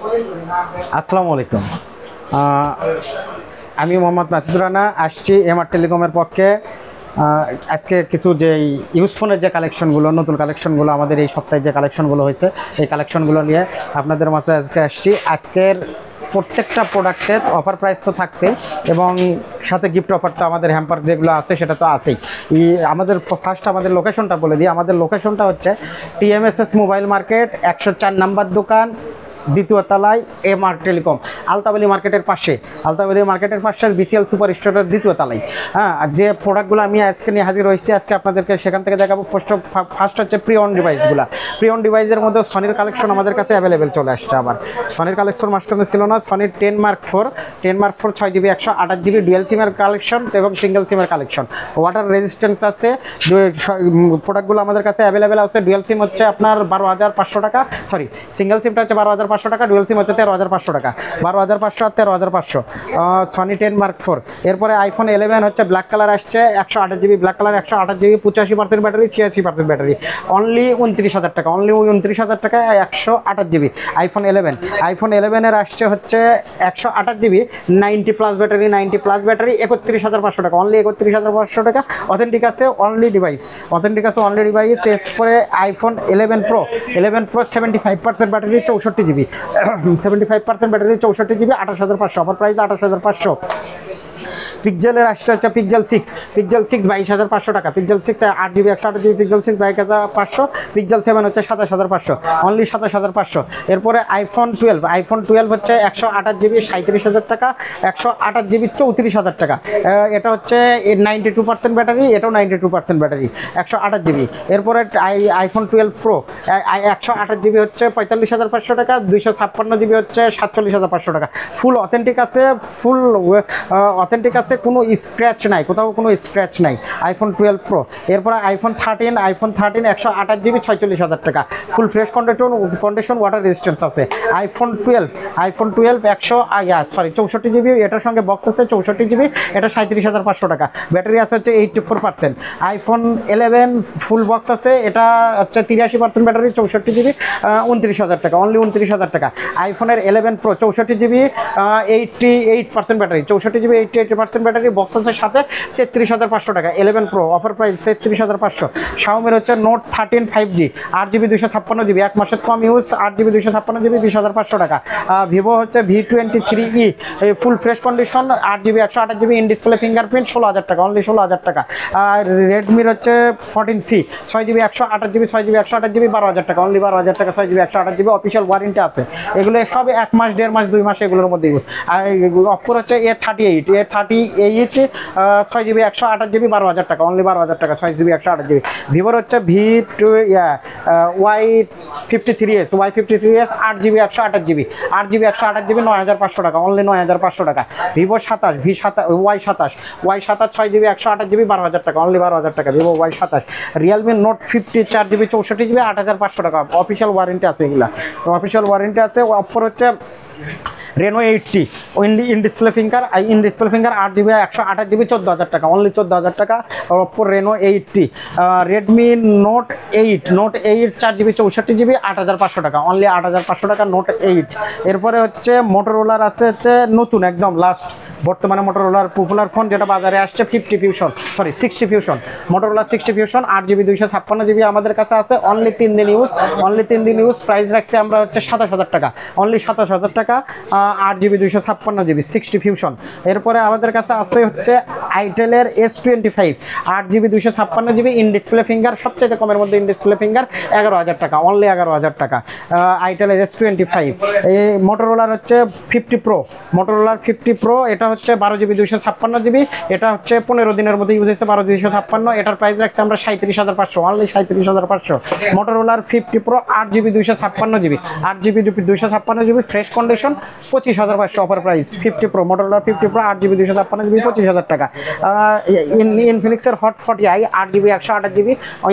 আসসালামু আলাইকুম। আমি মোহাম্মদ মাসুদুর রানা আসছি এমআর টেলিকমের পক্ষে। আজকে কিছু যে ইউজ ফোনের যে কালেকশনগুলো, নতুন কালেকশনগুলো, আমাদের এই সপ্তাহে যে কালেকশনগুলো হয়েছে, এই কালেকশনগুলো নিয়ে আপনাদের মাঝে আজকে আসছি। আজকের প্রত্যেকটা প্রোডাক্টের অফার প্রাইস তো থাকছেই, এবং সাথে গিফট অফার তো আমাদের হ্যাম্পার যেগুলো আছে সেটা তো আছেই। আমাদের ফার্স্ট আমাদের লোকেশনটা বলে দিই। আমাদের লোকেশনটা হচ্ছে টিএমএসএস মোবাইল মার্কেট, 104 নাম্বার দোকান, দ্বিতীয় তলায় এমআর টেলিকম, আলতাবলী মার্কেটের পাশে। আলতাবলী মার্কেটের পাশে বিসিএল সুপার স্টোরের দ্বিতীয় তলায়। হ্যাঁ, আর যে প্রোডাক্টগুলো আমি আজকে নিয়ে হাজির হয়েছি, আজকে আপনাদেরকে সেখান থেকে দেখাবো। ফার্স্ট হচ্ছে প্রি অন ডিভাইসগুলো। প্রি অন ডিভাইসের মধ্যে সনির কালেকশন আমাদের কাছে অ্যাভেলেবেল চলে আসছে। আবার সনির কালেকশন মাঝখানে ছিল না। সনির 10 Mark 4 6GB 128GB ডুয়েল সিমের কালেকশন এবং সিঙ্গেল সিমের কালেকশন। ওয়াটার রেজিস্ট্যান্স আছে। প্রোডাক্টগুলো আমাদের কাছে অ্যাভেলেবেল আছে। ডুয়েল সিম হচ্ছে আপনার 12,500 টাকা, সরি সিঙ্গেল সিমটা হচ্ছে 12,500 টাকা, ডুয়েল সিম হচ্ছে 13,500 টাকা। 12,500 আর 13,500 সনি 10 Mark 4। এরপরে আইফোন 11 হচ্ছে ব্ল্যাক কালার আসছে, 128GB black colour, 128GB, 85% battery, 86% battery, only 29,000 টাকা। অনলি 29,000 টাকায় 128GB আইফোন 11। আইফোন 11-এর আসছে হচ্ছে 128GB 90+ ব্যাটারি, 90+ ব্যাটারি, 31,500 টাকা। অনলি 31,500 টাকা। অথেন্টিক আছে অনলি ডিভাইস, অথেন্টিক আছে অনলি ডিভাইস। এরপরে iPhone 11 Pro 75% battery, 64GB, 75% battery, 64GB, 28,500। Offer price 28,500। পিক্সেলের আসছে হচ্ছে পিক্সেল 6 22,500 টাকা। Pixel 6 8GB 128GB, pixel 6 22,500। Pixel 7 হচ্ছে 27,500, অনলি 27,500। এরপরে আইফোন 12 হচ্ছে 128GB 37,000 টাকা, 128GB 34,000 টাকা। এটা হচ্ছে 92% ব্যাটারি, এটাও 92% ব্যাটারি, 128GB। এরপরে আইফোন 12 Pro 128GB হচ্ছে 45,500 টাকা, 256GB হচ্ছে 47,500 টাকা। ফুল অথেন্টিক আছে, ফুল অথেন্টিক আছে, কোনো স্ক্র্যাচ নাই, কোথাও কোনো স্ক্র্যাচ নাই। IPhone 12 Pro। এরপরে আইফোন 13 128GB 46,000 টাকা, full fresh condition, water resistance আছে। আইফোন 12 64GB, এটার সঙ্গে বক্স আছে 64GB, এটা 37,500 টাকা। ব্যাটারি আছে হচ্ছে 84%। আইফোন 11 ফুল বক্স আছে, এটা হচ্ছে 83% ব্যাটারি, 64GB, 29,000 টাকা, অনলি 29,000 টাকা। আইফোনের 11 Pro 64GB 88% battery, 64GB 80% battery, box আছে সাথে, 33,500 টাকা। 11 Pro অফার প্রাইস 33,500। শাওমির হচ্ছে নোট 13 5G 8GB 256GB, 1 মাসের কম ইউজ, 8GB 256GB, 20,500 টাকা। ভিভো হচ্ছে V23E full fresh condition, 8GB 128GB, in display fingerprint, 16,000 টাকা, অনলি 16,000 টাকা। আর রেডমির হচ্ছে 14C 6GB 128GB 6GB 12,000 টাকা, অনলি 12,000 টাকা, 6GB 128GB, অফিসিয়াল ওয়ারেন্টি আছে। এগুলো সব 1 মাস 1.5 মাস 2 মাস এগুলোর মধ্যে ইউজ। আর অপ্পোর হচ্ছে A38 6GB 128GB 12,000 টাকা, অনলি 12,000 টাকা, 6GB 128GB। ভিভোর হচ্ছে Y53s 8GB 128GB 9,500 টাকা, অনলি 9,500 টাকা। ভিভো 27 Y27 6GB 128GB 12,000 টাকা, অনলি 12,000 টাকা, Vivo Y27। Realme note 50 4GB 64GB 8,500 টাকা, অফিসিয়াল ওয়ারেন্টি আছে, এগুলা অফিসিয়াল ওয়ারেন্টি আছে। অপ্পোর হচ্ছে Reno 80 in display finger 8GB 128GB 14,000 টাকা, অনলি 14,000 টাকা। Oppo Reno 80। Redmi note 8 4GB 64GB 8,500 টাকা, অনলি 8,500 টাকা, নোট 8। এরপরে হচ্ছে মোটরোলার আছে হচ্ছে নতুন একদম লাস্ট বর্তমানে মোটরোলার পপুলার ফোন যেটা বাজারে আসছে 60 fusion, Motorola 60 fusion 8GB 256GB আমাদের কাছে আছে, অনলি 3 দিন ইউজ। প্রাইস রাখছি আমরা হচ্ছে 27,000 টাকা, অনলি 27,000 টাকা, 8GB 256GB 60 ফিউশন। এরপরে আমাদের কাছে আছে হচ্ছে আইটেলের S25 8GB 256GB, in display finger, সবচেয়ে কমের মধ্যে ইন ডিসপ্লে ফিঙ্গার, 11,000 টাকা, অনলি 11,000 টাকা, আইটেলের S25। এই মোটরোলার হচ্ছে 50 Pro, এটা হচ্ছে 12GB 256GB, এটা হচ্ছে 15 দিনের মধ্যে ইউজ হয়েছে, 12GB 256। এটার প্রাইস রাখছে আমরা 37,500, only 37,500। মোটরোলার 50 Pro 8GB 256GB fresh condition, 25,500 offer price. 50 Pro Motorola 50 Pro 8GB 256GB 25,000 টাকা। ইনফিনিক্সের hot 40i 8GB 128GB,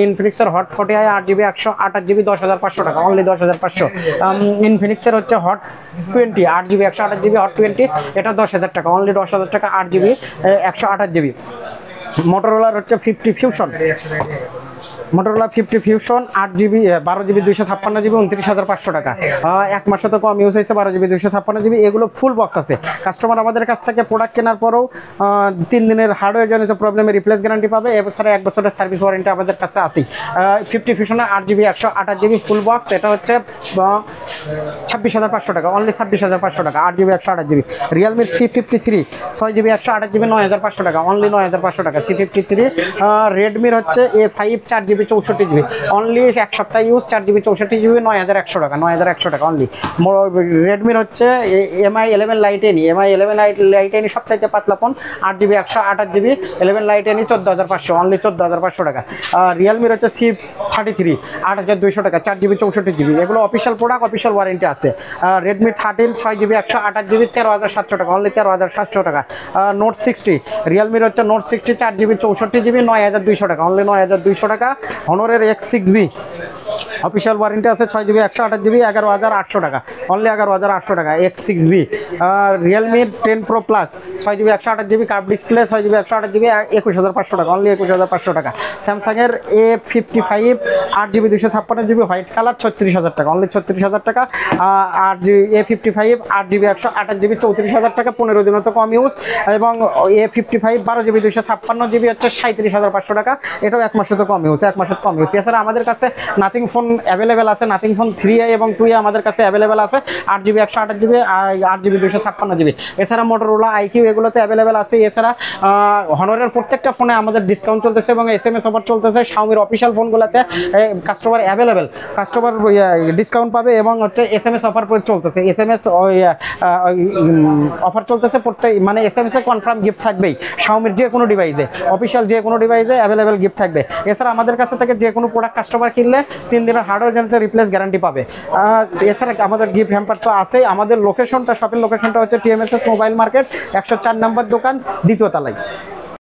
ইনফিনিক্সের hot 40i 8GB 128GB 10,500 টাকা, অনলি 10,500। ইনফিনিক্সের হচ্ছে হট 20 8GB 128GB হট 20, এটা 10,000 টাকা, অনলি 10,000 টাকা, 8GB 128GB। মোটরোলার হচ্ছে 50 fusion Motorola 50 fusion 8GB 12GB 256GB 29,500 টাকা। 1 মাসে তো কম ইউজ হয়েছে, 12GB 256GB, এগুলো ফুল বক্স আছে। কাস্টমার আমাদের কাছ থেকে প্রোডাক্ট কেনার পরেও 3 দিনের হার্ডওয়্যার জনিত প্রবলেমে রিপ্লেস গ্যারান্টি পাবে, এছাড়া 1 বছরের সার্ভিস ওয়ারেন্টি আমাদের কাছে আছে। 50 ফিউশনে 8GB 128GB ফুল বক্স, এটা হচ্ছে 26,500 টাকা, অনলি 26,500 টাকা, 8GB 128GB। রিয়েলমির C53 6GB 128GB 9,500 টাকা, অনলি 9,500 টাকা C53। রেডমির হচ্ছে A5 4GB 64GB, অনলি 1 সপ্তাহ ইউজ, 4GB 64GB 9,100 টাকা, 9,100 টাকা অনলি। রেডমির হচ্ছে MI 11 light any, MI 11 light any সবচাইতে পাতলা phone, 8GB 128GB 11 light any 14,500, only 14,500 টাকা। রিয়েলমির হচ্ছে C33 8,200 টাকা, 4GB 64GB, এগুলো অফিসিয়াল প্রোডাক্ট, অফিসিয়াল ওয়ারেন্টি আছে। রেডমি 13 6GB 128GB 13,700 টাকা, অনলি 13,700 টাকা। নোট 60 রিয়েলমির হচ্ছে নোট 60 4GB 64GB 9,200 টাকা, অনলি 9,200 টাকা। হনরের X6B অফিসিয়াল ওয়ারেন্টি আছে, 6GB 128GB 11,800 টাকা, অনলি 11,800 টাকা X6B। রিয়েলমির 10 Pro Plus 6GB 128GB curve display, 6GB 128GB 21,500 টাকা, অনলি 21,500 টাকা। স্যামসাংয়ের A55 8GB 256GB white colour 36,000 টাকা, অনলি 36,000 টাকা। আর A55 8GB 128GB 34,000 টাকা, 15 দিনের তো কম ইউজ। এবং A55 12GB 256GB হচ্ছে 37,500 টাকা, এটাও 1 মাসে তো কম ইউজ, 1 মাসের কম ইউজ। এছাড়া আমাদের কাছে নাথিং ফোন অ্যাভেলেবেল আছে, নাথিং ফোন 3A এবং 2A আমাদের কাছে অ্যাভেলেবেল আছে, 8GB 128GB 8GB 256GB। এছাড়া মোটরোলা IQ এগুলোতে অ্যাভেলেবেল আছে। এছাড়া হনরের প্রত্যেকটা ফোনে আমাদের ডিসকাউন্ট চলতেছে এবং SMS অফার চলতেছে। শাওমির অফিসিয়াল ফোনগুলোতে কাস্টমার অ্যাভেলেবেল, কাস্টমার ডিসকাউন্ট পাবে এবং হচ্ছে SMS অফার চলতেছে, SMS অফার চলতেছে প্রত্যেক, মানে SMS এ কনফার্ম গিফট থাকবেই। শাওমির যে কোনো ডিভাইসে, অফিসিয়াল যে কোনো ডিভাইসে অ্যাভেলেবেল গিফট থাকবে। এছাড়া আমাদের কাছে থেকে যে কোনো প্রোডাক্ট কাস্টমার কিনলে 3 দিনের হার্ডওয়্যার জনিত রিপ্লেস গ্যারান্টি পাবে। এছাড়া আমাদের গিফট হ্যাম্পার তো আছেই। আমাদের লোকেশনটা, শপের লোকেশনটা হচ্ছে TMSS মোবাইল মার্কেট 104 নম্বর দোকান, 2য় তলায়।